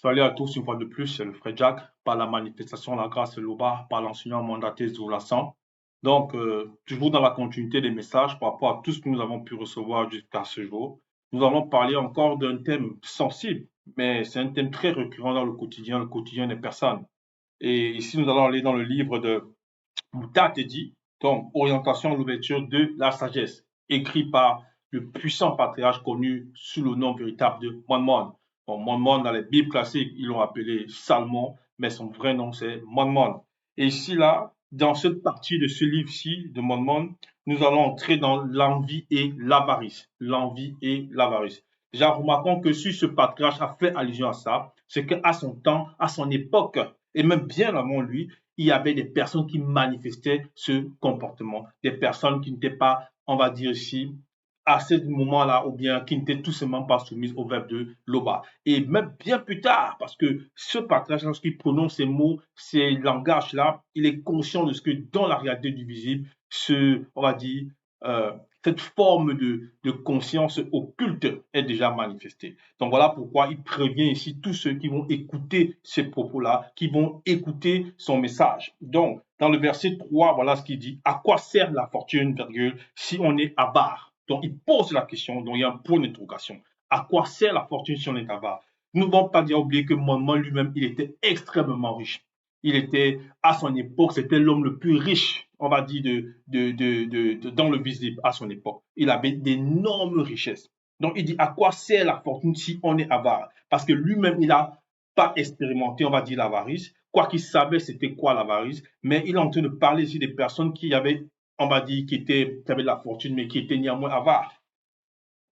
Salut à tous une fois de plus, c'est le frère Jack, par la manifestation La Grâce et l'Oba, par l'enseignant mandaté Zoulassant. Donc, toujours dans la continuité des messages par rapport à tout ce que nous avons pu recevoir jusqu'à ce jour, nous allons parler encore d'un thème sensible, mais c'est un thème très récurrent dans le quotidien des personnes. Et ici, nous allons aller dans le livre de Moutatedi, donc Orientation à l'ouverture de la sagesse, écrit par le puissant patriarche connu sous le nom véritable de Monmon. Bon, Monmon, dans les Bibles classiques, ils l'ont appelé Salmon, mais son vrai nom, c'est Monmon. Et ici, là, dans cette partie de ce livre-ci de Monmon, nous allons entrer dans l'envie et l'avarice. L'envie et l'avarice. Déjà, remarquons que si ce patriarche a fait allusion à ça, c'est qu'à son temps, à son époque, et même bien avant lui, il y avait des personnes qui manifestaient ce comportement, des personnes qui n'étaient pas, on va dire ici, à ce moment-là, ou bien qui n'étaient tout simplement pas soumises au verbe de Loba. Et même bien plus tard, parce que ce partage, lorsqu'il prononce ces mots, ces langages-là, il est conscient de ce que dans la réalité du visible, on va dire, euh, cette forme de conscience occulte est déjà manifestée. Donc voilà pourquoi il prévient ici tous ceux qui vont écouter ces propos-là, qui vont écouter son message. Donc, dans le verset 3, voilà ce qu'il dit. À quoi sert la fortune, virgule, si on est avare? Donc, il pose la question, donc il y a un point d'interrogation. À quoi sert la fortune si on est avare? Nous ne devons pas dire oublier que Mohamed lui-même, il était extrêmement riche. Il était, à son époque, c'était l'homme le plus riche, on va dire, dans le visible à son époque. Il avait d'énormes richesses. Donc, il dit à quoi sert la fortune si on est avare? Parce que lui-même, il n'a pas expérimenté, on va dire, l'avarice. Quoi qu'il savait, c'était quoi l'avarice. Mais il est en train de parler ici des personnes qui avaient, on va dire, qui avaient de la fortune, mais qui étaient néanmoins avares.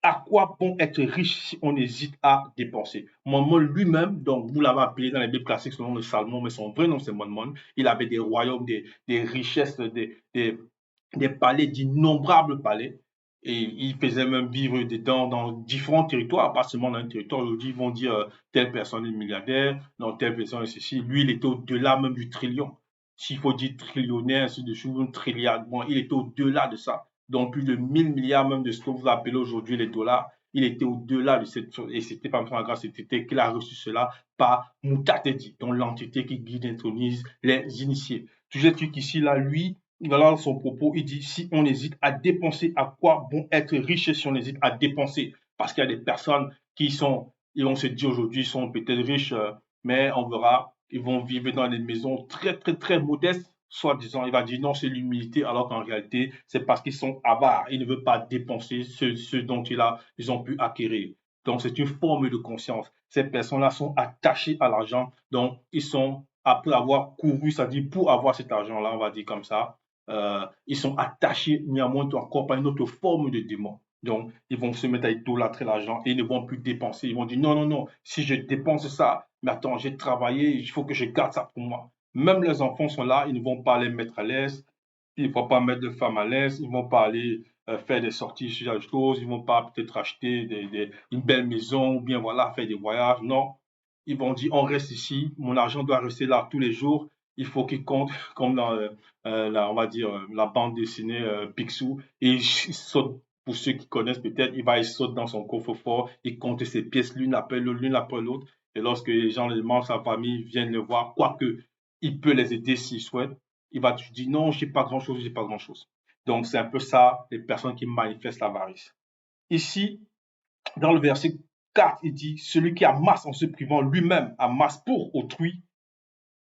À quoi bon être riche si on hésite à dépenser? Mormon lui-même, donc vous l'avez appelé dans les Bibles classiques selon le Salomon, mais son vrai nom c'est Mormon. Il avait des royaumes, des richesses, des palais, d'innombrables palais. Et il faisait même vivre dedans dans différents territoires, pas seulement dans un territoire. Aujourd'hui, ils vont dire telle personne est milliardaire, non, telle personne est ceci. Lui, il était au-delà même du trillion. S'il faut dire trillionnaire, ainsi de suite, un trilliard, bon, il était au-delà de ça. Donc plus de 1000 milliards même de ce que vous appelez aujourd'hui les dollars. Il était au-delà de cette chose. Et c'était pas la grâce, c'était qu'il a reçu cela par Mutatedi, donc l'entité qui guide et intronise les initiés. Toujours truc ici, là, lui, voilà son propos, il dit si on hésite à dépenser, à quoi bon être riche si on hésite à dépenser? Parce qu'il y a des personnes qui sont, ils vont se dire aujourd'hui, ils sont peut-être riches, mais on verra, ils vont vivre dans des maisons très, très, très modestes, soi-disant. Il va dire non, c'est l'humilité, alors qu'en réalité, c'est parce qu'ils sont avares. Ils ne veulent pas dépenser ce dont ils ont pu acquérir. Donc, c'est une forme de conscience. Ces personnes-là sont attachées à l'argent. Donc, ils sont, après avoir couru, c'est-à-dire pour avoir cet argent-là, on va dire comme ça, ils sont attachés néanmoins encore par une autre forme de démon. Donc, ils vont se mettre à idolâtrer l'argent et ils ne vont plus dépenser. Ils vont dire non, non, non, si je dépense ça, mais attends, j'ai travaillé, il faut que je garde ça pour moi. Même les enfants sont là, ils ne vont pas les mettre à l'aise, ils ne vont pas mettre de femmes à l'aise, ils ne vont pas aller faire des sorties sur la chose, ils ne vont pas peut-être acheter une belle maison ou bien voilà, faire des voyages. Non, ils vont dire on reste ici, mon argent doit rester là tous les jours, il faut qu'il compte comme dans on va dire la bande dessinée Picsou et il saute. Pour ceux qui connaissent peut-être, il saute dans son coffre-fort, il compte ses pièces l'une après l'autre. Et lorsque les gens, les membres de sa famille viennent le voir, quoique il peut les aider s'il souhaite, il va te dire non, j'ai pas grand-chose, j'ai pas grand-chose. Donc c'est un peu ça, les personnes qui manifestent l'avarice. Ici, dans le verset 4, il dit, celui qui amasse en se privant lui-même amasse pour autrui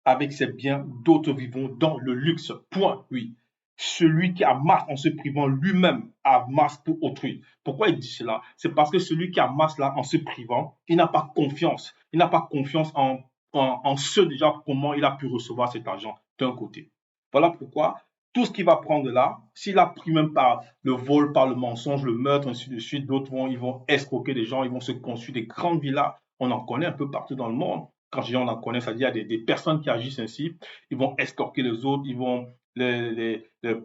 avec ses biens, d'autres vivront dans le luxe. Point. Oui. Celui qui amasse en se privant lui-même amasse pour autrui. Pourquoi il dit cela? C'est parce que celui qui amasse là en se privant, il n'a pas confiance. Il n'a pas confiance en ce déjà comment il a pu recevoir cet argent d'un côté. Voilà pourquoi tout ce qu'il va prendre là, s'il a pris même par le vol, par le mensonge, le meurtre, ainsi de suite, d'autres ils vont escroquer des gens, ils vont se construire des grandes villas. On en connaît un peu partout dans le monde. Quand je dis on en connaît, c'est-à-dire il y a des personnes qui agissent ainsi, ils vont escorter les autres, ils vont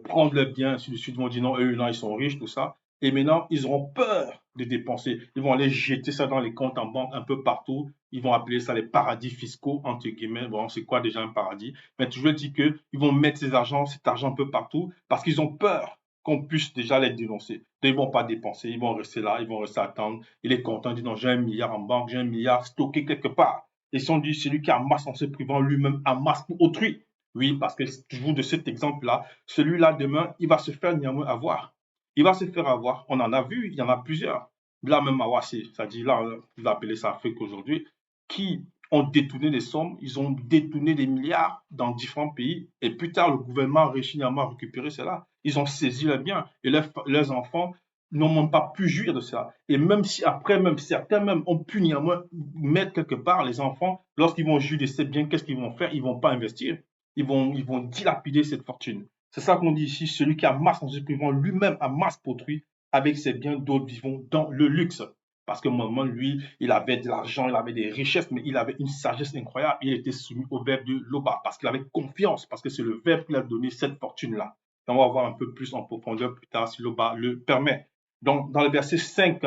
prendre leurs biens, ainsi de suite, ils vont dire non, eux, non, ils sont riches, tout ça. Et maintenant, ils auront peur de dépenser. Ils vont aller jeter ça dans les comptes en banque un peu partout. Ils vont appeler ça les paradis fiscaux, entre guillemets. Bon, c'est quoi déjà un paradis? Mais toujours dit qu'ils vont mettre cet argent un peu partout parce qu'ils ont peur qu'on puisse déjà les dénoncer. Donc, ils ne vont pas dépenser, ils vont rester là, ils vont rester attendre. Il est content, il dit non, j'ai 1 milliard en banque, j'ai 1 milliard stocké quelque part. Et si on dit celui qui amasse en se privant lui-même amasse pour autrui. Oui, parce que toujours de cet exemple-là, celui-là demain, il va se faire néanmoins avoir. Il va se faire avoir. On en a vu, il y en a plusieurs. Là même à Wassé, c'est-à-dire là, vous appelez ça Afrique aujourd'hui, qui ont détourné des sommes, ils ont détourné des milliards dans différents pays. Et plus tard, le gouvernement a réussi à récupérer cela. Ils ont saisi leurs biens et leurs enfants n'ont même pas pu jouir de ça. Et même si après, même certains même ont pu néanmoins mettre quelque part les enfants, lorsqu'ils vont jouir de ces biens, qu'est-ce qu'ils vont faire? Ils vont pas investir. Ils vont dilapider cette fortune. C'est ça qu'on dit ici, celui qui amasse en se privant lui-même amasse pour autrui, avec ses biens, d'autres vivons dans le luxe. Parce que moment, lui, il avait de l'argent, il avait des richesses, mais il avait une sagesse incroyable. Il était soumis au verbe de Loba, parce qu'il avait confiance, parce que c'est le verbe qui lui a donné cette fortune-là. On va voir un peu plus en profondeur plus tard si Loba le permet. Donc, dans le verset 5,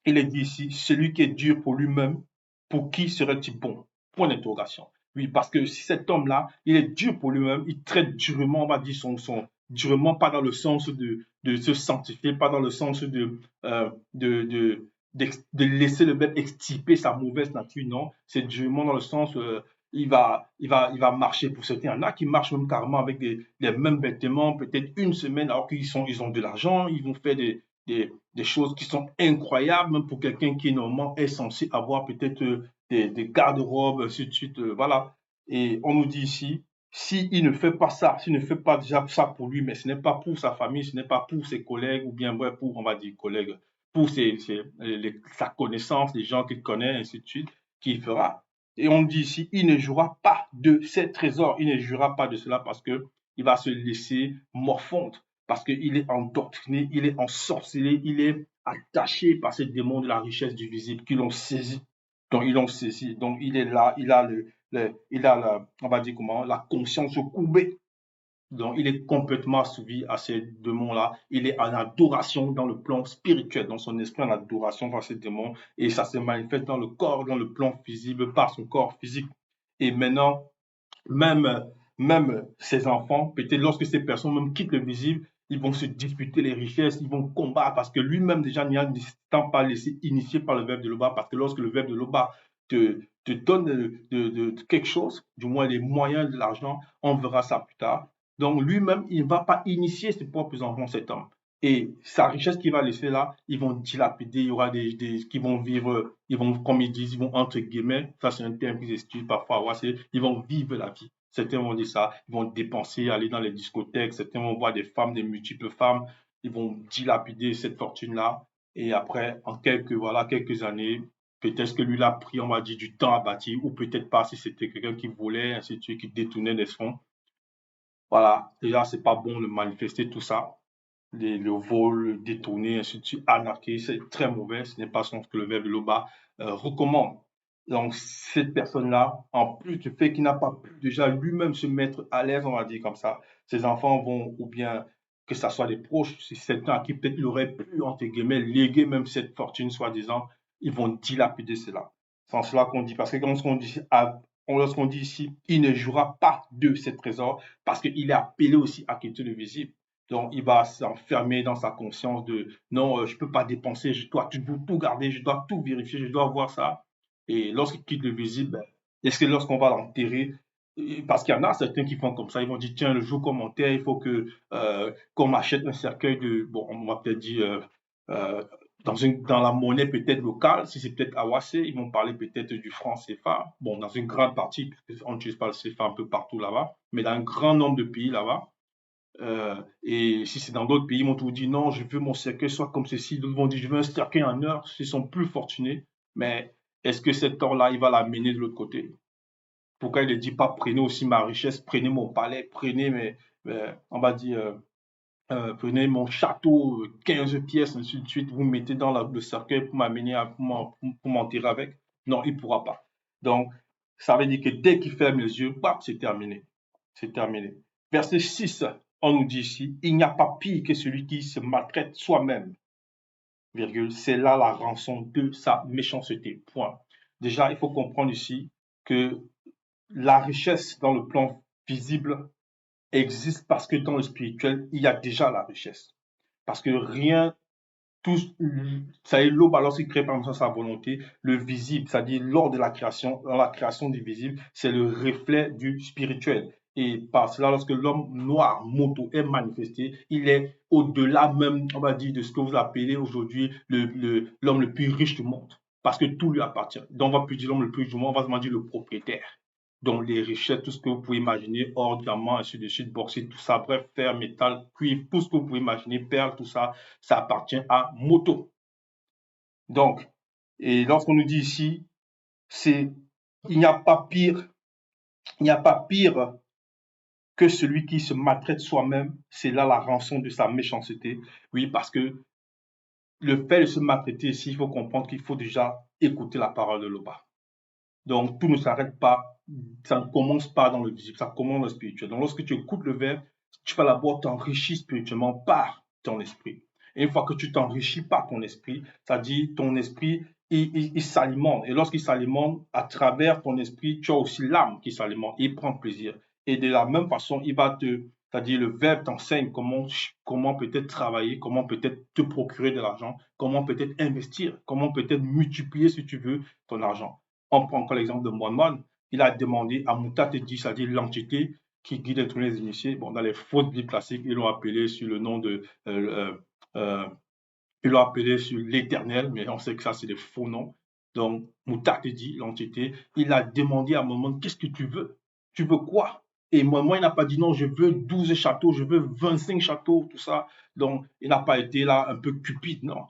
il est dit ici, celui qui est dur pour lui-même, pour qui serait-il bon? Point d'interrogation. Oui, parce que si cet homme-là, il est dur pour lui-même, il traite durement, on va dire, durement, pas dans le sens de se sanctifier, pas dans le sens euh, de, de, de laisser le bête extirper sa mauvaise nature, non. C'est durement dans le sens, il va marcher pour certains. Il y en a qui marchent même carrément avec les mêmes vêtements, peut-être une semaine, alors ils ont de l'argent, ils vont faire des choses qui sont incroyables, même pour quelqu'un qui normalement est censé avoir peut-être des garde-robes, ainsi de suite. Voilà. Et on nous dit ici, s'il ne fait pas ça, s'il ne fait pas déjà ça pour lui, mais ce n'est pas pour sa famille, ce n'est pas pour ses collègues, ou bien ouais, pour, on va dire, collègues, pour sa connaissance, les gens qu'il connaît, ainsi de suite, qu'il fera. Et on dit ici, il ne jouera pas de ses trésors, il ne jouera pas de cela parce que il va se laisser morfondre parce qu'il est endoctriné, il est ensorcelé, il est attaché par ces démons de la richesse du visible qui l'ont saisi. Donc, ils l'ont saisi. Donc, il est là, on va dire comment, la conscience courbée. Donc, il est complètement assouvi à ces démons-là. Il est en adoration dans le plan spirituel, dans son esprit en adoration par ces démons. Et ça se manifeste dans le corps, dans le plan visible, par son corps physique. Et maintenant, même, même ces enfants, peut-être lorsque ces personnes même quittent le visible, ils vont se disputer les richesses, ils vont combattre parce que lui-même déjà ne s'étant pas laissé initier par le verbe de Loba, parce que lorsque le verbe de Loba te donne de quelque chose, du moins les moyens de l'argent, on verra ça plus tard. Donc lui-même, il ne va pas initier ses propres enfants, cet homme. Et sa richesse qu'il va laisser là, ils vont dilapider, il y aura des qui vont vivre, ils vont, comme ils disent, ils vont entre guillemets, ça c'est un terme qu'ils utilisent parfois, ouais, ils vont vivre la vie. Certains vont dire ça, ils vont dépenser, aller dans les discothèques, certains vont voir des femmes, des multiples femmes, ils vont dilapider cette fortune-là. Et après, en quelques années, peut-être que lui l'a pris, on va dire, du temps à bâtir, ou peut-être pas si c'était quelqu'un qui volait, ainsi de suite, qui détournait des fonds. Voilà, déjà, c'est pas bon de manifester tout ça. Le vol, le détourner, ainsi de suite, anarchie, c'est très mauvais. Ce n'est pas ce que le verbe de Loba recommande. Donc, cette personne-là, en plus du fait qu'il n'a pas pu déjà lui-même se mettre à l'aise, on va dire comme ça, ses enfants vont, ou bien que ce soit des proches, c'est certains à qui peut-être il aurait pu, entre guillemets, léguer même cette fortune, soi-disant, ils vont dilapider cela. C'est en cela qu'on dit, parce que lorsqu'on dit ici, il ne jouera pas de ces trésors, parce qu'il est appelé aussi à quitter le visible. Donc, il va s'enfermer dans sa conscience de non, je ne peux pas dépenser, je dois toujours tout garder, je dois tout vérifier, je dois voir ça. Et lorsqu'il quitte le visible, ben, est-ce que lorsqu'on va l'enterrer, parce qu'il y en a certains qui font comme ça, ils vont dire tiens, le jour qu'on m'enterre, il faut qu'on m'achète un cercueil de, bon, on m'a peut-être dit euh, dans la monnaie peut-être locale, si c'est peut-être Awase, ils vont parler peut-être du franc CFA. Bon, dans une grande partie, on n'utilise pas le CFA un peu partout là-bas, mais dans un grand nombre de pays là-bas. Et si c'est dans d'autres pays, ils vont tout dire non, je veux mon cercueil soit comme ceci. D'autres vont dire je veux un cercueil en or. S'ils sont plus fortunés. Mais est-ce que cet or-là, il va l'amener de l'autre côté? Pourquoi il ne dit pas prenez aussi ma richesse, prenez mon palais, prenez on va dire, prenez mon château, 15 pièces, ainsi de suite, vous mettez dans le cercueil pour m'amener, pour m'enterrer avec? Non, il ne pourra pas. Donc, ça veut dire que dès qu'il ferme les yeux, bam, c'est terminé. C'est terminé. Verset 6, on nous dit ici, il n'y a pas pire que celui qui se maltraite soi-même, virgule, c'est là la rançon de sa méchanceté, point. Déjà, il faut comprendre ici que la richesse dans le plan visible existe parce que dans le spirituel, il y a déjà la richesse. Parce que rien Tout, ça est l'aube lorsqu'il crée par exemple sa volonté, le visible, c'est-à-dire lors de la création, dans la création du visible, c'est le reflet du spirituel. Et par cela, lorsque l'homme noir, moto, est manifesté, il est au-delà même, on va dire, de ce que vous appelez aujourd'hui l'homme le plus riche du monde. Parce que tout lui appartient. Donc, on va plus dire l'homme le plus riche du monde, on va se dire le propriétaire. Donc, les richesses, tout ce que vous pouvez imaginer, or, diamant, ainsi de suite, bauxite, tout ça, bref, fer, métal, cuivre, tout ce que vous pouvez imaginer, perles, tout ça, ça appartient à Moto. Donc, et lorsqu'on nous dit ici, c'est, il n'y a pas pire, il n'y a pas pire que celui qui se maltraite soi-même, c'est là la rançon de sa méchanceté. Oui, parce que le fait de se maltraiter ici, il faut comprendre qu'il faut déjà écouter la parole de l'Oba. Donc, tout ne s'arrête pas, ça ne commence pas dans le visible, ça commence dans le spirituel. Donc, lorsque tu écoutes le verbe, tu vas d'abord t'enrichir spirituellement par ton esprit. Et une fois que tu t'enrichis par ton esprit, c'est-à-dire ton esprit, il s'alimente. Et lorsqu'il s'alimente, à travers ton esprit, tu as aussi l'âme qui s'alimente. Il prend plaisir. Et de la même façon, il va te, c'est-à-dire le verbe t'enseigne comment peut-être travailler, comment peut-être te procurer de l'argent, comment peut-être investir, comment peut-être multiplier, si tu veux, ton argent. On prend encore l'exemple de Moine. Il a demandé à Moutatedi, c'est-à-dire l'entité qui guide tous les initiés. Bon, dans les fautes bibliques classiques, ils l'ont appelé sur le nom de. Ils l'ont appelé sur l'éternel, mais on sait que ça, c'est des faux noms. Donc, Moutatedi, l'entité, il a demandé à Moine, qu'est-ce que tu veux? Tu veux quoi? Et Moine, il n'a pas dit non, je veux 12 châteaux, je veux 25 châteaux, tout ça. Donc, il n'a pas été là un peu cupide, non.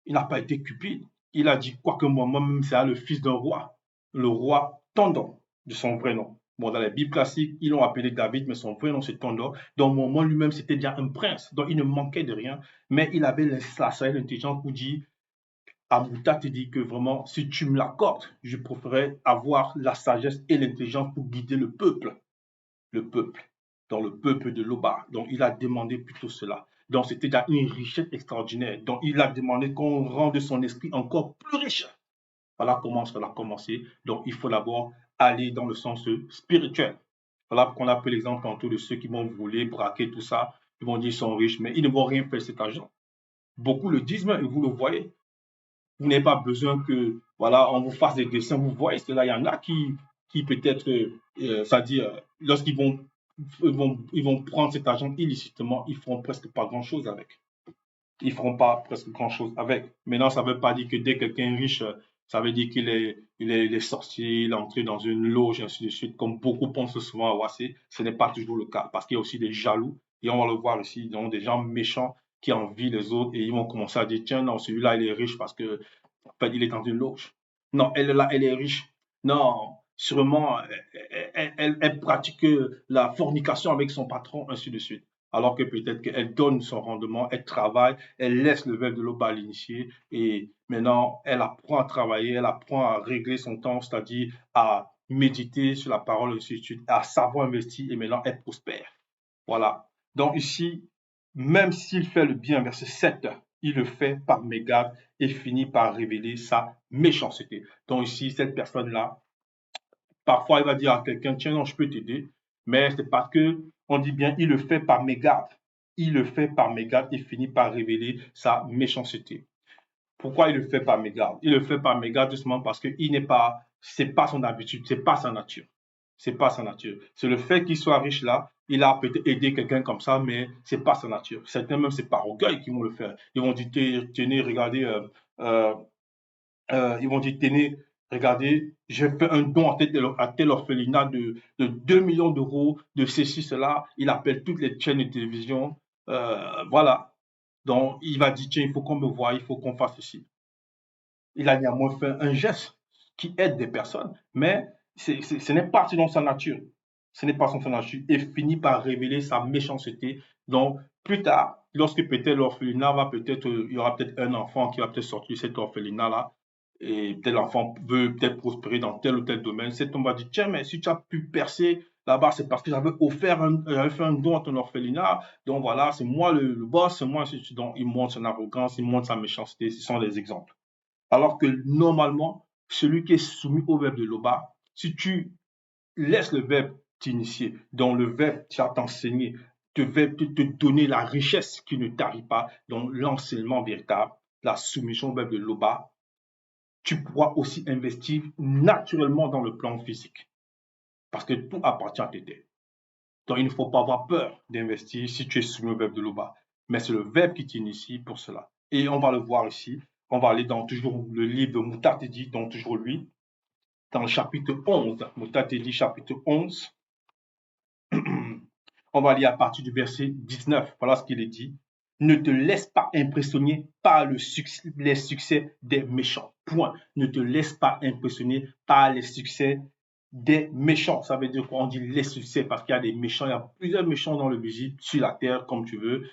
Il n'a pas été cupide. Il a dit, quoique moi-même, c'est le fils d'un roi, le roi Tondor, de son vrai nom. Bon, dans les Bibles classiques, ils l'ont appelé David, mais son vrai nom, c'est Tondor. Donc, moi lui-même, c'était déjà un prince. Donc, il ne manquait de rien. Mais il avait la sagesse, l'intelligence pour dire, Amouta te dit que vraiment, si tu me l'accordes, je préférerais avoir la sagesse et l'intelligence pour guider le peuple. Le peuple. Dans le peuple de Loba. Donc, il a demandé plutôt cela. Donc, c'était déjà une richesse extraordinaire. Donc, il a demandé qu'on rende son esprit encore plus riche. Voilà comment cela a commencé. Donc, il faut d'abord aller dans le sens spirituel. Voilà qu'on a pris l'exemple tantôt de ceux qui vont voler, braquer, tout ça. Ils vont dire qu'ils sont riches, mais ils ne vont rien faire cet argent. Beaucoup le disent, mais vous le voyez. Vous n'avez pas besoin que, voilà, on vous fasse des dessins. Vous voyez que là, il y en a qui peut-être, c'est-à-dire, lorsqu'ils vont prendre cet argent illicitement, ils feront presque pas grand-chose avec. Ils feront pas presque grand-chose avec. Maintenant, ça ne veut pas dire que dès que quelqu'un est riche, ça veut dire qu'il est sorcier, il est entré dans une loge, ainsi de suite, comme beaucoup pensent souvent à Wassé. Ce n'est pas toujours le cas, parce qu'il y a aussi des jaloux, et on va le voir aussi, donc des gens méchants qui envient les autres, et ils vont commencer à dire, tiens, non, celui-là, il est riche parce que, en fait, il est dans une loge. Non, elle, là, elle est riche. Non, sûrement, elle pratique la fornication avec son patron, ainsi de suite. Alors que peut-être qu'elle donne son rendement, elle travaille, elle laisse le verbe de l'eau à l'initié et maintenant elle apprend à travailler, elle apprend à régler son temps, c'est-à-dire à méditer sur la parole de suite, à savoir investir et maintenant elle prospère. Voilà. Donc ici, même s'il fait le bien, verset 7, il le fait par mégarde et finit par révéler sa méchanceté. Donc ici, cette personne-là, parfois, il va dire à quelqu'un, tiens, non, je peux t'aider, mais c'est parce que on dit bien, il le fait par mégarde. Il le fait par mégarde et finit par révéler sa méchanceté. Pourquoi il le fait par mégarde? Il le fait par mégarde justement parce que il n'est pas, c'est pas son habitude, c'est pas sa nature. C'est pas sa nature. C'est le fait qu'il soit riche là, il a peut-être aidé quelqu'un comme ça, mais c'est pas sa nature. Certains même c'est par orgueil qu'ils vont le faire. Ils vont dire, tenez, regardez, euh, ils vont dire, tenez, regardez, j'ai fait un don à tel orphelinat de 2 millions d'euros, de ceci, cela. Il appelle toutes les chaînes de télévision. Voilà. Donc, il va dire, tiens, il faut qu'on me voie, il faut qu'on fasse ceci. Il a néanmoins fait un geste qui aide des personnes, mais ce n'est pas selon sa nature. Ce n'est pas selon sa nature. Et finit par révéler sa méchanceté. Donc, plus tard, lorsque peut-être l'orphelinat va peut-être, il y aura peut-être un enfant qui va peut-être sortir de cet orphelinat-là, et peut-être l'enfant veut peut-être prospérer dans tel ou tel domaine. Cet homme va dire, tiens, mais si tu as pu percer là-bas, c'est parce que j'avais fait un don à ton orphelinat. Donc voilà, c'est moi le boss, c'est moi. Donc, il montre son arrogance, il montre sa méchanceté. Ce sont des exemples. Alors que normalement, celui qui est soumis au verbe de l'Oba, si tu laisses le verbe t'initier, donc le verbe t'a t'enseigner, va te donner la richesse qui ne tarit pas, donc l'enseignement véritable, la soumission au verbe de Loba. Tu pourras aussi investir naturellement dans le plan physique, parce que tout appartient à tes têtes. Donc, il ne faut pas avoir peur d'investir si tu es soumis au verbe de Loba. Mais c'est le verbe qui t'initie pour cela. Et on va le voir ici. On va aller dans toujours le livre de Moutatedi, donc toujours lui, dans le chapitre 11. Moutatedi, chapitre 11. On va lire à partir du verset 19. Voilà ce qu'il est dit. Ne te laisse pas impressionner par les succès des méchants. Point. Ne te laisse pas impressionner par les succès des méchants. Ça veut dire quoi? On dit les succès parce qu'il y a des méchants. Il y a plusieurs méchants dans le visible, sur la terre, comme tu veux,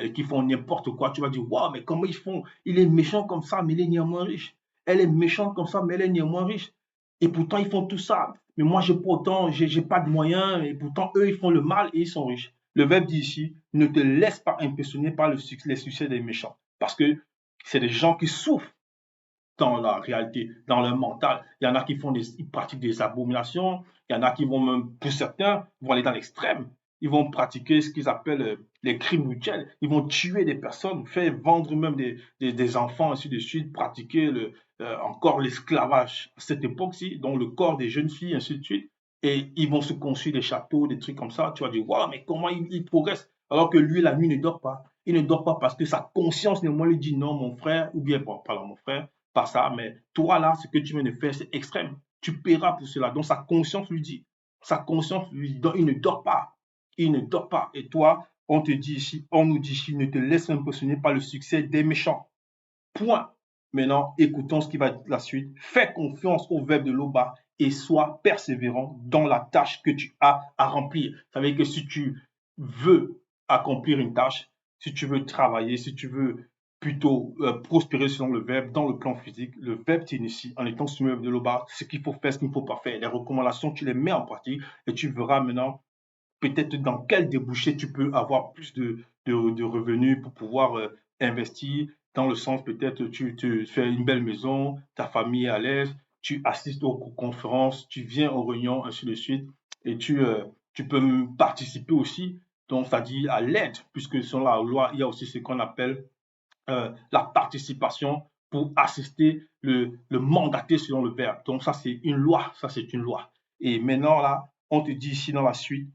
et qui font n'importe quoi. Tu vas dire, waouh, mais comment ils font? Il est méchant comme ça, mais il est néanmoins riche. Elle est méchante comme ça, mais elle est néanmoins riche. Et pourtant, ils font tout ça. Mais moi, j'ai pas de moyens. Et pourtant, eux, ils font le mal et ils sont riches. Le verbe dit ici, ne te laisse pas impressionner par les succès des méchants. Parce que c'est des gens qui souffrent dans la réalité, dans leur mental. Il y en a qui ils pratiquent des abominations. Il y en a qui vont même, pour certains, vont aller dans l'extrême. Ils vont pratiquer ce qu'ils appellent les crimes mutuels. Ils vont tuer des personnes, faire vendre même des enfants, ainsi de suite, pratiquer encore l'esclavage à cette époque-ci, donc le corps des jeunes filles, ainsi de suite. Et ils vont se construire des châteaux, des trucs comme ça. Tu vas dire, waouh, mais comment il progresse? Alors que lui, la nuit, ne dort pas. Il ne dort pas parce que sa conscience, néanmoins, lui dit non, mon frère, ou bien, bon, pardon, mon frère, pas ça, mais toi là, ce que tu viens de faire, c'est extrême. Tu paieras pour cela. Donc sa conscience lui dit, il ne dort pas. Il ne dort pas. Et toi, on nous dit ici, ne te laisse impressionner par le succès des méchants. Point. Maintenant, écoutons ce qui va être la suite. Fais confiance au verbe de Loba et sois persévérant dans la tâche que tu as à remplir. Ça veut dire que si tu veux accomplir une tâche, si tu veux travailler, si tu veux plutôt prospérer selon le verbe dans le plan physique, le verbe t'initie en étant soumis au verbe de Loba, ce qu'il faut faire, ce qu'il ne faut pas faire. Les recommandations, tu les mets en pratique et tu verras maintenant peut-être dans quel débouché tu peux avoir plus de revenus pour pouvoir investir, dans le sens peut-être tu fais une belle maison, ta famille est à l'aise, tu assistes aux conférences, tu viens aux réunions, ainsi de suite, et tu peux participer aussi, donc c'est-à-dire à l'aide, puisque selon la loi, il y a aussi ce qu'on appelle la participation pour assister le mandaté selon le verbe. Donc ça c'est une loi, ça c'est une loi. Et maintenant là, on te dit ici dans la suite,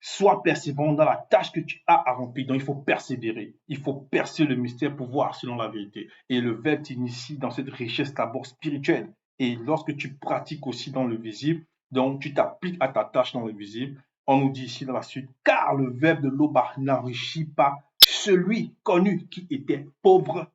sois persévérant dans la tâche que tu as à remplir. Donc, il faut persévérer. Il faut percer le mystère pour voir selon la vérité. Et le verbe t'initie dans cette richesse d'abord spirituelle. Et lorsque tu pratiques aussi dans le visible, donc tu t'appliques à ta tâche dans le visible, on nous dit ici dans la suite, car le verbe de l'Oba n'enrichit pas celui connu qui était pauvre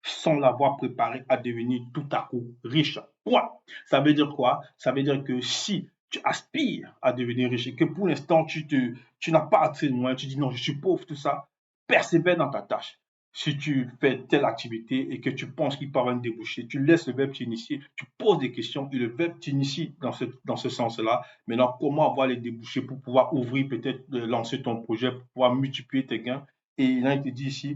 sans l'avoir préparé à devenir tout à coup riche. Point. Ça veut dire quoi? Ça veut dire que si tu aspires à devenir riche et que pour l'instant tu n'as pas assez de moyens, tu dis non, je suis pauvre, tout ça, persévère dans ta tâche. Si tu fais telle activité et que tu penses qu'il peut avoir un débouché, tu laisses le verbe t'initier, tu poses des questions et le verbe t'initie dans ce sens-là. Maintenant, comment avoir les débouchés pour pouvoir ouvrir, peut-être lancer ton projet, pour pouvoir multiplier tes gains? Et là, il te dit ici,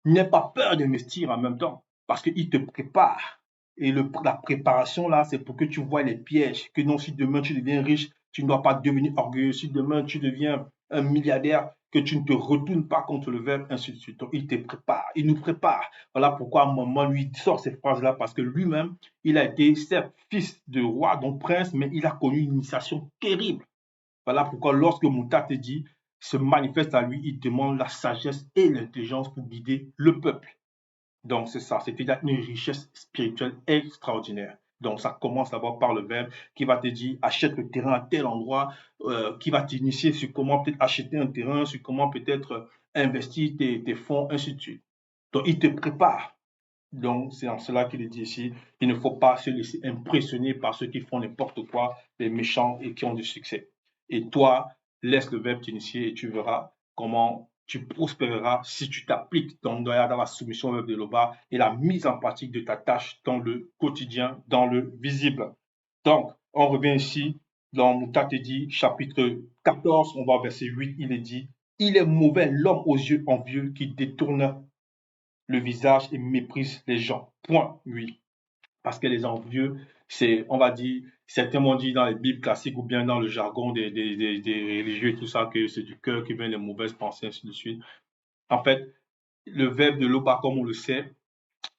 n'aie pas peur d'investir en même temps parce qu'il te prépare. Et la préparation, là, c'est pour que tu vois les pièges. Que non, si demain tu deviens riche, tu ne dois pas devenir orgueilleux. Si demain tu deviens un milliardaire, que tu ne te retournes pas contre le verbe, ainsi de suite. Donc, il te prépare, il nous prépare. Voilà pourquoi maman lui sort ces phrases-là, parce que lui-même, il a été, certes, fils de roi, donc prince, mais il a connu une initiation terrible. Voilà pourquoi lorsque Mouta te dit, se manifeste à lui, il demande la sagesse et l'intelligence pour guider le peuple. Donc, c'est ça, c'est une richesse spirituelle extraordinaire. Donc, ça commence d'abord par le verbe qui va te dire achète le terrain à tel endroit, qui va t'initier sur comment peut-être acheter un terrain, sur comment peut-être investir tes fonds, ainsi de suite. Donc, il te prépare. Donc, c'est en cela qu'il est dit ici il ne faut pas se laisser impressionner par ceux qui font n'importe quoi, les méchants et qui ont du succès. Et toi, laisse le verbe t'initier et tu verras comment tu prospéreras si tu t'appliques dans la soumission au verbe de Loba et la mise en pratique de ta tâche dans le quotidien, dans le visible. Donc, on revient ici dans Moutatedi, chapitre 14, on va au verset 8, il est dit il est mauvais l'homme aux yeux envieux qui détourne le visage et méprise les gens. Point, oui. parce que les envieux, c'est, on va dire, certains m'ont dit dans les Bibles classiques ou bien dans le jargon des religieux et tout ça, que c'est du cœur qui viennent les mauvaises pensées, ainsi de suite. En fait, le verbe de Loba, comme on le sait,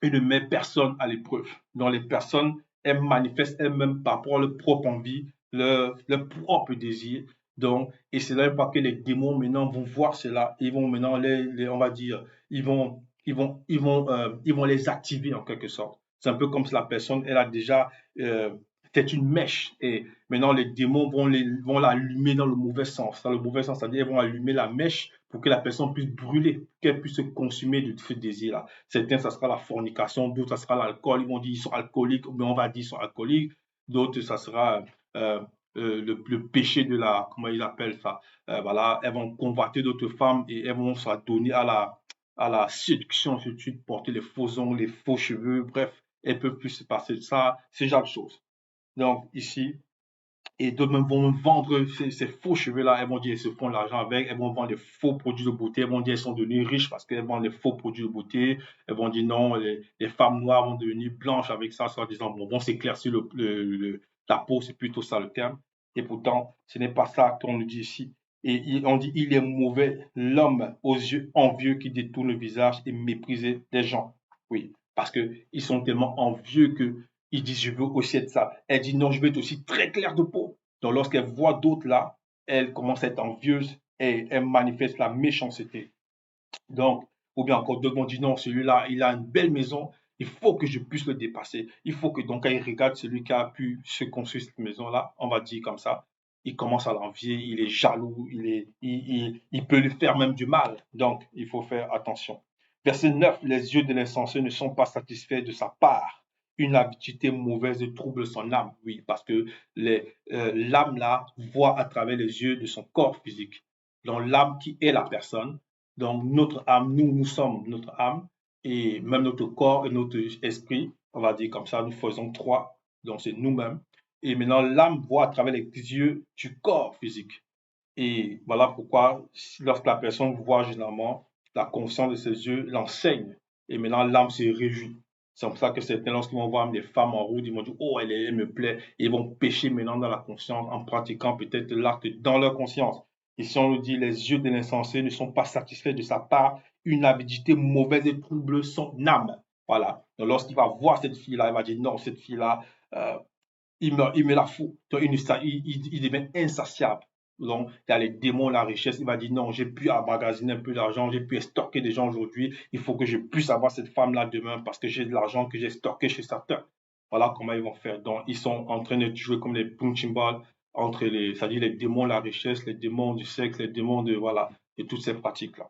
il ne met personne à l'épreuve. Donc les personnes, elles manifestent elles-mêmes par rapport à leur propre envie, leur propre désir. Donc, et c'est là pas que les démons maintenant vont voir cela, ils vont maintenant on va dire, ils vont les activer en quelque sorte. C'est un peu comme si la personne, elle a déjà, c'est une mèche et maintenant les démons vont l'allumer dans le mauvais sens. Dans le mauvais sens, c'est-à-dire ils vont allumer la mèche pour que la personne puisse brûler, qu'elle puisse se consumer de ce désir-là. Certains, ça sera la fornication, d'autres, ça sera l'alcool. Ils vont dire qu'ils sont alcooliques, ou bien on va dire qu'ils sont alcooliques. D'autres, ça sera le péché de la, comment ils appellent ça. Voilà, elles vont convoiter d'autres femmes et elles vont s'adonner à la séduction, ensuite porter les faux ongles, les faux cheveux, bref, elles peuvent plus se passer de ça, ce genre de choses. Donc, ici, et d'autres même vont vendre ces faux cheveux-là. Elles vont dire qu'elles se font de l'argent avec. Elles vont vendre des faux produits de beauté. Elles vont dire qu'elles sont devenues riches parce qu'elles vendent des faux produits de beauté. Elles vont dire non, les femmes noires vont devenir blanches avec ça, soit disant bon, vont s'éclaircir la peau, c'est plutôt ça le terme. Et pourtant, ce n'est pas ça qu'on nous dit ici. Et on dit il est mauvais l'homme aux yeux envieux qui détourne le visage et méprise des gens. Oui, parce qu'ils sont tellement envieux que ils disent, je veux aussi être ça. Elle dit, non, je veux être aussi très clair de peau. Donc, lorsqu'elle voit d'autres là, elle commence à être envieuse et elle manifeste la méchanceté. Donc, ou bien encore d'autres vont dire, non, celui-là, il a une belle maison, il faut que je puisse le dépasser. Il faut que, donc, quand il regarde celui qui a pu se construire cette maison-là, on va dire comme ça, il commence à l'envier, il est jaloux, il peut lui faire même du mal. Donc, il faut faire attention. Verset 9, les yeux de l'insensé ne sont pas satisfaits de sa part. Une avidité mauvaise trouble son âme. Oui, parce que l'âme là voit à travers les yeux de son corps physique. Donc l'âme qui est la personne. Donc notre âme, nous sommes notre âme et même notre corps et notre esprit, on va dire comme ça, nous faisons trois. Donc c'est nous-mêmes. Et maintenant l'âme voit à travers les yeux du corps physique. Et voilà pourquoi, lorsque la personne voit généralement, la conscience de ses yeux l'enseigne. Et maintenant, l'âme se réjouit. C'est pour ça que certains, lorsqu'ils vont voir des femmes en route, ils vont dire, oh, elle me plaît. Et ils vont pécher maintenant dans la conscience en pratiquant peut-être l'acte dans leur conscience. Et si on nous dit, les yeux de l'insensé ne sont pas satisfaits de sa part, une avidité mauvaise et trouble son âme. Voilà. Donc, lorsqu'il va voir cette fille-là, il va dire, non, cette fille-là, euh, il me la fout. Donc, il devient insatiable. Donc, il y a les démons, la richesse. Il va dire non, j'ai pu emmagasiner un peu d'argent, j'ai pu stocker des gens aujourd'hui. Il faut que je puisse avoir cette femme-là demain parce que j'ai de l'argent que j'ai stocké chez certains. Voilà comment ils vont faire. Donc, ils sont en train de jouer comme les punching balls entre c'est-à-dire les démons, la richesse, les démons du sexe, les démons de, voilà, de toutes ces pratiques-là.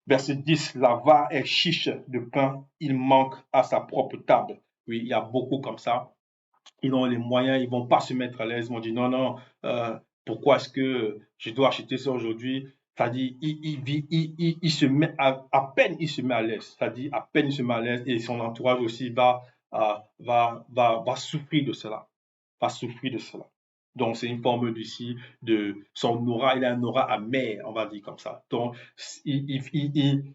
Verset 10, l'avare est chiche de pain, il manque à sa propre table. Oui, il y a beaucoup comme ça, ils ont les moyens, ils vont pas se mettre à l'aise, ils vont dire non, non, pourquoi est-ce que je dois acheter ça aujourd'hui? C'est-à-dire, il se met à peine il se met à l'aise, c'est-à-dire à peine il se met à l'aise et son entourage aussi va souffrir de cela, va souffrir de cela. Donc, c'est une forme d'ici de son aura, il a un aura amer, on va dire comme ça. Donc, il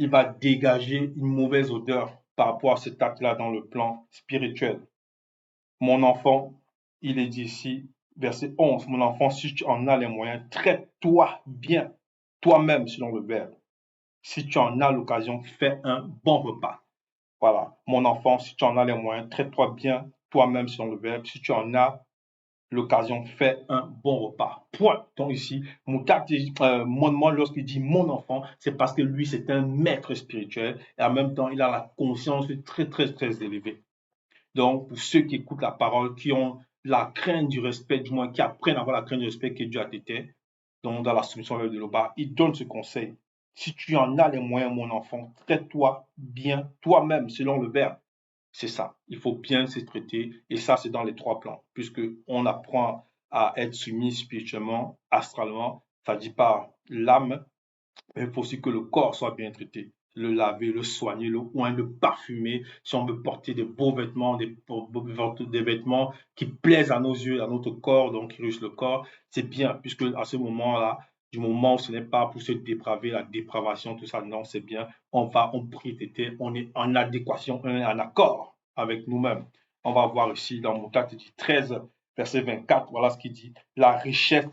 va dégager une mauvaise odeur par rapport à cet acte-là dans le plan spirituel. Mon enfant, il est dit ici, verset 11, mon enfant, si tu en as les moyens, traite-toi bien, toi-même selon le verbe. Si tu en as l'occasion, fais un bon repas. Voilà, mon enfant, si tu en as les moyens, traite-toi bien, toi-même selon le verbe. Si tu en as l'occasion, fais un bon repas. Point. Donc ici, moi, lorsqu'il dit mon enfant, c'est parce que lui, c'est un maître spirituel et en même temps, il a la conscience très, très, très élevée. Donc, pour ceux qui écoutent la parole, qui ont la crainte du respect, du moins qui apprennent à avoir la crainte du respect que Dieu a été, donc dans la soumission de l'Oba, il donne ce conseil. Si tu en as les moyens, mon enfant, traite-toi bien toi-même, selon le verbe. C'est ça. Il faut bien se traiter. Et ça, c'est dans les trois plans, puisqu'on apprend à être soumis spirituellement, astralement, ça dit par l'âme, mais il faut aussi que le corps soit bien traité. Le laver, le soigner, le oint, le parfumer. Si on veut porter des beaux vêtements, des vêtements qui plaisent à nos yeux, à notre corps, donc qui riche le corps, c'est bien, puisque à ce moment-là, du moment où ce n'est pas pour se dépraver, la dépravation, tout ça, non, c'est bien. On prie, on est en adéquation, on est en accord avec nous-mêmes. On va voir ici dans Moutat 13, verset 24, voilà ce qu'il dit. La richesse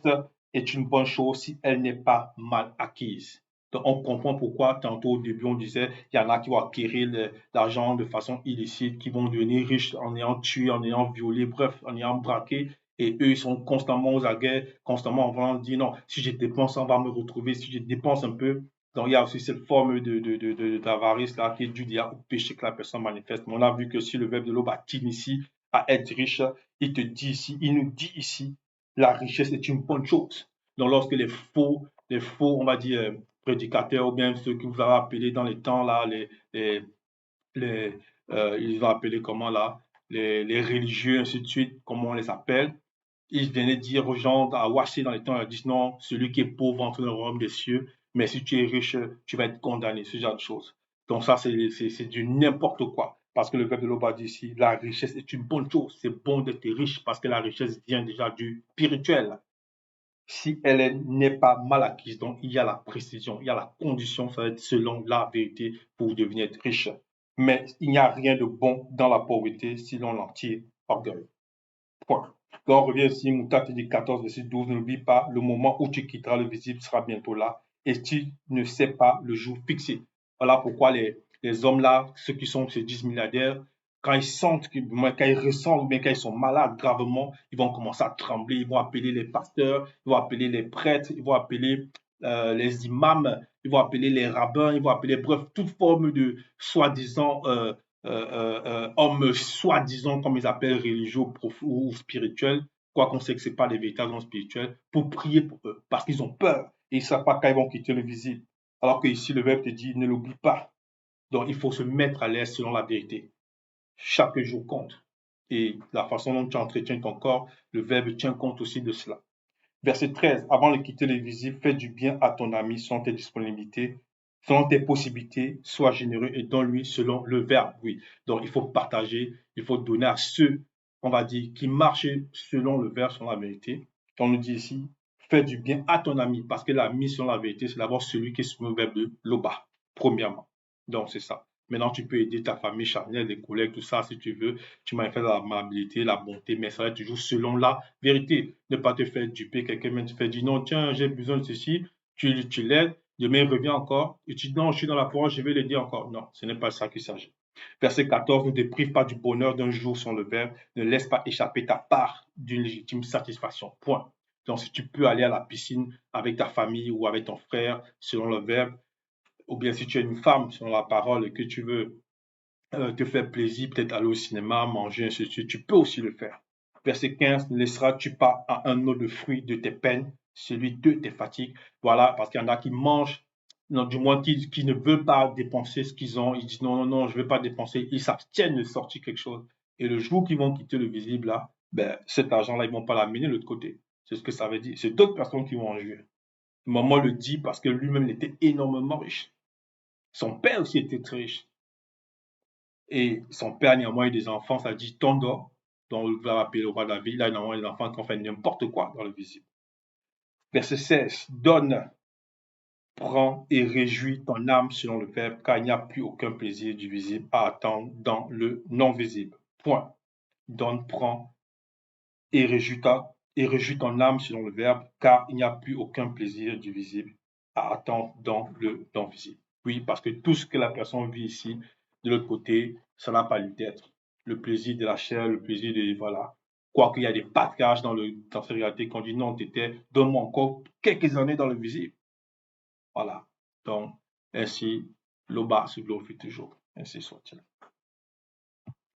est une bonne chose si elle n'est pas mal acquise. Donc, on comprend pourquoi, tantôt au début, on disait il y en a qui vont acquérir l'argent de façon illicite, qui vont devenir riches en ayant tué, en ayant violé, bref, en ayant braqué. Et eux, ils sont constamment aux aguets, constamment en train de dire non, si je dépense, on va me retrouver, si je dépense un peu. Donc, il y a aussi cette forme d'avarice là qui est due au péché que la personne manifeste. Mais on a vu que si le verbe de l'aube attire ici à être riche, il te dit ici, il nous dit ici, la richesse est une bonne chose. Donc, lorsque les faux, on va dire, prédicateurs ou bien ceux que vous avez appelés dans les temps là, ils ont appelé comment là, les religieux, ainsi de suite, comme on les appelle, ils venaient dire aux gens à Ouaché dans les temps, ils disent non, celui qui est pauvre entre dans le royaume des cieux, mais si tu es riche, tu vas être condamné, ce genre de choses. Donc ça, c'est du n'importe quoi. Parce que le verbe de l'Oba dit ici, la richesse est une bonne chose. C'est bon d'être riche parce que la richesse vient déjà du spirituel. Si elle n'est pas mal acquise, donc il y a la précision, il y a la condition, ça va être selon la vérité pour devenir riche. Mais il n'y a rien de bon dans la pauvreté si l'on en tire orgueil. Point. Donc on revient ici, Moutat dit 14, verset 12, n'oublie pas, le moment où tu quitteras le visible sera bientôt là, et tu ne sais pas le jour fixé. Voilà pourquoi les hommes là, ceux qui sont ces 10 milliardaires, quand ils sentent, quand ils ressentent, ou bien quand ils sont malades gravement, ils vont commencer à trembler, ils vont appeler les pasteurs, ils vont appeler les prêtres, ils vont appeler les imams, ils vont appeler les rabbins, ils vont appeler, bref, toute forme de soi-disant hommes soi-disant, comme ils appellent, religieux ou spirituels, quoi qu'on sait que ce n'est pas les véritables hommes spirituels, pour prier pour eux, parce qu'ils ont peur et ils ne savent pas quand ils vont quitter le visible. Alors que ici, le verbe te dit, ne l'oublie pas. Donc, il faut se mettre à l'aise selon la vérité. Chaque jour compte. Et la façon dont tu entretiens ton corps, le verbe tient compte aussi de cela. Verset 13. Avant de quitter le visible, fais du bien à ton ami selon tes disponibilités, selon tes possibilités, sois généreux et donne-lui selon le verbe. Oui. Donc, il faut partager, il faut donner à ceux, on va dire, qui marchent selon le verbe, selon la vérité. On nous dit ici, fais du bien à ton ami, parce que l'ami selon la vérité, c'est d'abord celui qui est sur le verbe de loba, premièrement. Donc, c'est ça. Maintenant, tu peux aider ta famille charnelle, les collègues, tout ça, si tu veux. Tu manifestes l'amabilité, la bonté, mais ça va être toujours selon la vérité. Ne pas te faire duper. Quelqu'un te fait dire non, tiens, j'ai besoin de ceci. Tu l'aides. Demain, il revient encore. Et tu dis non, je suis dans la forêt, je vais l'aider encore. Non, ce n'est pas ça qu'il s'agit. Verset 14, ne te prive pas du bonheur d'un jour sans le verbe. Ne laisse pas échapper ta part d'une légitime satisfaction. Point. Donc, si tu peux aller à la piscine avec ta famille ou avec ton frère, selon le verbe, ou bien si tu es une femme, selon la parole, et que tu veux te faire plaisir, peut-être aller au cinéma, manger, ainsi de suite, tu peux aussi le faire. Verset 15, ne laisseras-tu pas à un autre le fruit de tes peines, celui de tes fatigues. Voilà, parce qu'il y en a qui mangent, non, du moins qui ne veulent pas dépenser ce qu'ils ont. Ils disent non, non, non, je ne veux pas dépenser. Ils s'abstiennent de sortir quelque chose. Et le jour qu'ils vont quitter le visible, là, ben, cet argent-là, ils ne vont pas l'amener de l'autre côté. C'est ce que ça veut dire. C'est d'autres personnes qui vont en jouir. Maman le dit parce que lui-même était énormément riche. Son père aussi était très riche. Et son père, néanmoins, a eu des enfants, ça dit Tondo, dont on va appeler le roi David. Là, néanmoins, les enfants qui ont fait n'importe quoi dans le visible. Verset 16. Donne, prends et réjouis ton âme selon le verbe, car il n'y a plus aucun plaisir du visible à attendre dans le non-visible. Point. Donne, prends et réjouis ton âme selon le verbe, car il n'y a plus aucun plaisir du visible à attendre dans le non-visible. Oui, parce que tout ce que la personne vit ici, de l'autre côté, ça n'a pas lieu d'être. Le plaisir de la chair, le plaisir de, voilà. Quoiqu'il y a des passages dans cette réalité qu'on dit non, donne-moi encore quelques années dans le visible. Voilà. Donc, ainsi, le bas se glorifie toujours. Ainsi soit-il.